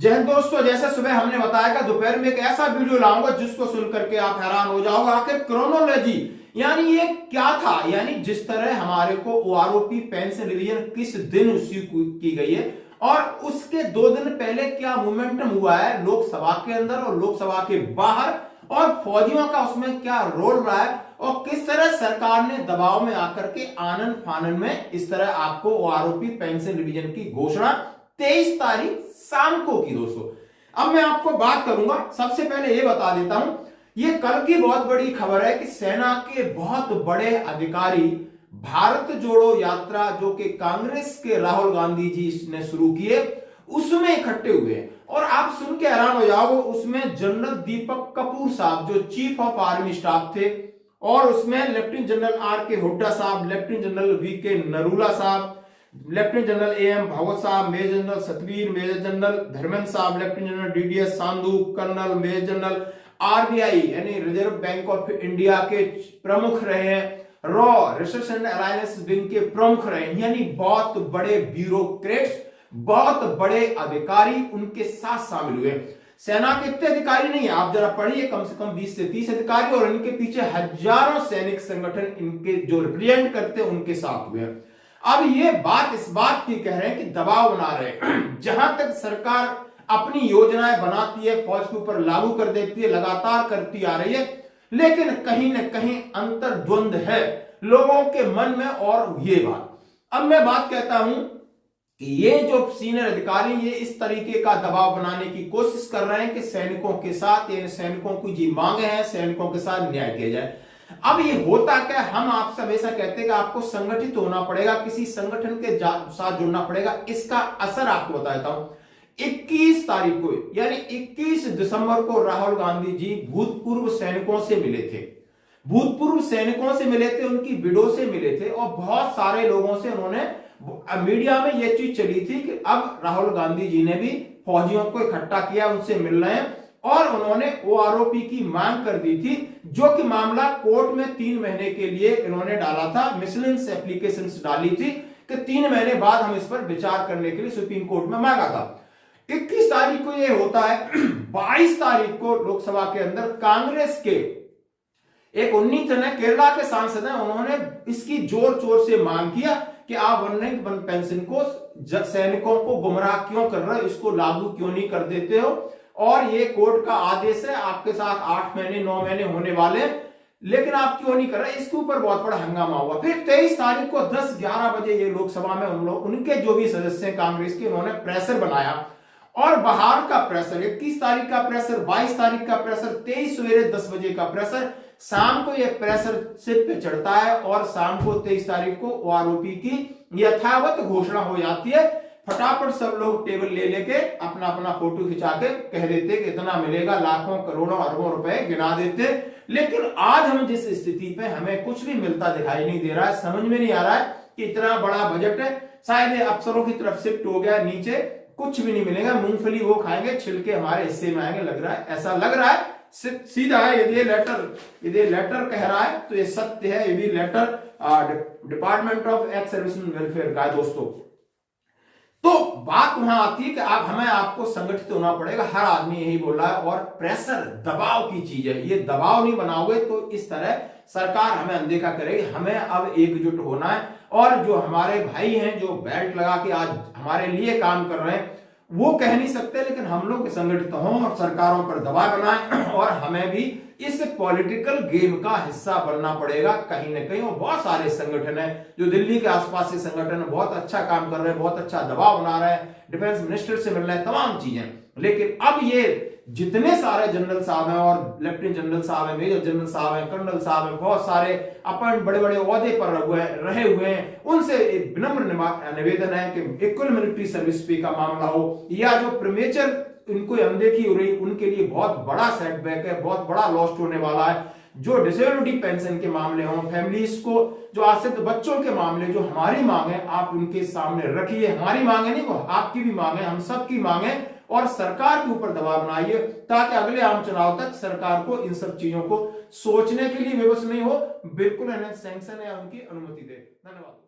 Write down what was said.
जय हिंद दोस्तों, जैसे सुबह हमने बताया कि दोपहर में एक ऐसा वीडियो लाऊंगा जिसको सुन करके आप हैरान हो जाओगे। आखिर क्रोनोलॉजी यानी ये क्या था, यानी जिस तरह हमारे को ओआरओपी पेंशन रिवीजन किस दिन इश्यू की गई है और उसके 2 दिन पहले क्या मोमेंटम हुआ है लोकसभा के अंदर और लोकसभा के बाहर, और फौजियों का उसमें क्या रोल रहा है और किस तरह सरकार ने दबाव में आकर के आनन फानन में इस तरह आपको ओआरओपी पेंशन रिवीजन की घोषणा 23 तारीख शाम को की। दोस्तों अब मैं आपको बात करूंगा, सबसे पहले ये बता देता हूं, ये कल की बहुत बड़ी खबर है कि सेना के बहुत बड़े अधिकारी भारत जोड़ो यात्रा जो कि कांग्रेस के राहुल गांधी जी ने शुरू की है उसमें इकट्ठे हुए हैं। और आप सुन के हैरान हो जाओगे, उसमें जनरल दीपक कपूर साहब जो चीफ ऑफ आर्मी स्टाफ थे, और उसमें लेफ्टिनेंट जनरल आर के हुड्डा साहब, lieutenant general we K Narula साहब, lieutenant general A M Bhagwat साहब, major general Satvir, major general Dharmendra साहब, lieutenant general DDS Sandhu, colonel, major general RBI यानी रिजर्व बैंक ऑफ इंडिया के प्रमुख रहे हैं, रॉ रिसर्च एंड अलायंस विंग के प्रमुख रहे हैं, यानी बहुत बड़े ब्यूरोक्रेट्स, बहुत बड़े अधिकारी उनके साथ शामिल हुए। सेना के इतने अधिकारी नहीं है, आप जरा पढ़िए, कम से कम 20 से 30 अधिकारी, और इनके पीछे हजारों सैनिक संगठन इनके जो रिप्रेजेंट करते हैं उनके साथ हुए। अब ये बात इस बात की कह रहे हैं कि दबाव बना रहे हैं। जहां तक सरकार अपनी योजनाएं बनाती है, फौज के ऊपर लागू कर देती है, लगातार करती आ रही है, लेकिन कहीं ना कहीं अंतर्द्वंद है लोगों के मन में। और ये बात अब मैं बात कहता हूं कि ये जो सीनियर अधिकारी ये इस तरीके का दबाव बनाने की कोशिश कर रहे हैं कि सैनिकों के साथ, यानी सैनिकों की जी मांगे हैं, सैनिकों के साथ न्याय किया जाए। अब ये होता क्या, हम आपसे हमेशा कहते हैं कि आपको संगठित होना पड़ेगा, किसी संगठन के साथ जुड़ना पड़ेगा। इसका असर आपको बताता हूं। 21 तारीख को यानी 21 दिसंबर को राहुल गांधी जी भूतपूर्व सैनिकों से मिले थे, भूतपूर्व सैनिकों से मिले थे, उनकी विडो से मिले थे, और बहुत सारे लोगों से उन्होंने, मीडिया में यह चीज चली थी कि अब राहुल गांधी जी ने भी फौजियों को इकट्ठा किया, उनसे मिल रहे हैं, और उन्होंने ओआरओपी की मांग कर दी थी, जो कि मामला कोर्ट में 3 महीने के लिए इन्होंने डाला था, मिसलेनियस एप्लीकेशंस डाली थी कि 3 महीने बाद हम इस पर विचार करने के लिए सुप्रीम कोर्ट में मांगा था। 21 तारीख को यह होता है। 22 तारीख को लोकसभा के अंदर कांग्रेस के एक 19 जन केरला के सांसद हैं, उन्होंने इसकी जोर शोर से मांग किया कि आप वन रैंक वन पेंशन को सैनिकों को गुमराह क्यों कर रहे हो, इसको लागू क्यों नहीं कर देते हो, और ये कोर्ट का आदेश है, आपके साथ 8 महीने 9 महीने होने वाले, लेकिन आप क्यों नहीं कर रहे। इसके ऊपर बहुत बड़ा हंगामा हुआ। फिर 23 तारीख को 10-11 बजे ये लोकसभा में उन लोग, उनके जो भी सदस्य हैं कांग्रेस के, उन्होंने प्रेशर बनाया, और बाहर का प्रेशर 21 तारीख का प्रेशर, 22 तारीख का प्रेशर, 23 सवेरे 10 बजे का प्रेशर, शाम को यह प्रेशर सिर पे चढ़ता है, और शाम को 23 तारीख को ओआरओपी की यथावत घोषणा हो जाती है। फटाफट सब लोग टेबल ले लेके अपना अपना फोटो खिंचा के कह देते कि इतना मिलेगा, लाखों करोड़ों अरबों रुपए गिना देते। लेकिन आज हम जिस स्थिति पे, हमें कुछ भी मिलता दिखाई नहीं दे रहा है, समझ में नहीं आ रहा है कि इतना बड़ा बजट है, शायद अफसरों की तरफ शिफ्ट हो गया नीचे, कुछ भी नहीं मिलेगा, मूंगफली वो खाएंगे, छिलके हमारे हिस्से में आएंगे, लग रहा है, ऐसा लग रहा है, सीधा है। यदि लेटर कह रहा है तो ये सत्य है। यदि letter department of ex service welfare का है दोस्तों। तो बात वहां आती है कि आपको संगठित होना पड़ेगा, हर आदमी यही बोल रहा है, और प्रेशर दबाव की चीज है, ये दबाव नहीं बनाओगे तो इस तरह सरकार हमें अनदेखा करेगी। हमें अब एकजुट होना है, और जो हमारे भाई हैं जो बेल्ट लगा के आज हमारे लिए काम कर रहे हैं, वो कह नहीं सकते, लेकिन हम लोग संगठित हों और सरकारों पर दबाव बनाएं, और हमें भी इस पॉलिटिकल गेम का हिस्सा बनना पड़ेगा कहीं ना कहीं। और बहुत सारे संगठन हैं जो दिल्ली के आसपास के संगठन बहुत अच्छा काम कर रहे हैं, बहुत अच्छा दबाव बना रहे हैं, डिफेंस मिनिस्टर से मिल रहे हैं, तमाम चीजें। लेकिन अब ये जितने सारे जनरल साहब हैं, और लेफ्टिनेंट जनरल साहब हैं, मेजर जनरल साहब हैं, कर्नल साहब हैं, बहुत सारे अपन बड़े बड़े ओहदे पर रहे हुए हैं, उनसे एक विनम्र निवेदन है कि इक्वल मिलिट्री सर्विस पे का मामला हो, या जो प्रीमेचर इनको अनदेखी हो रही, उनके लिए बहुत बड़ा सेटबैक है, बहुत बड़ा लॉस्ट होने वाला है। जो डिसेबिलिटी पेंशन के मामले हों, फैमिलीज को जो आश्रित बच्चों के मामले, जो हमारी मांग है, आप उनके सामने रखिए। हमारी मांगे नहीं, वो आपकी भी मांगे, हम सबकी मांगे, और सरकार के ऊपर दबाव बनाइए ताकि अगले आम चुनाव तक सरकार को इन सब चीजों को सोचने के लिए विवश नहीं हो, बिल्कुल सैंक्शन या उनकी अनुमति दे। धन्यवाद।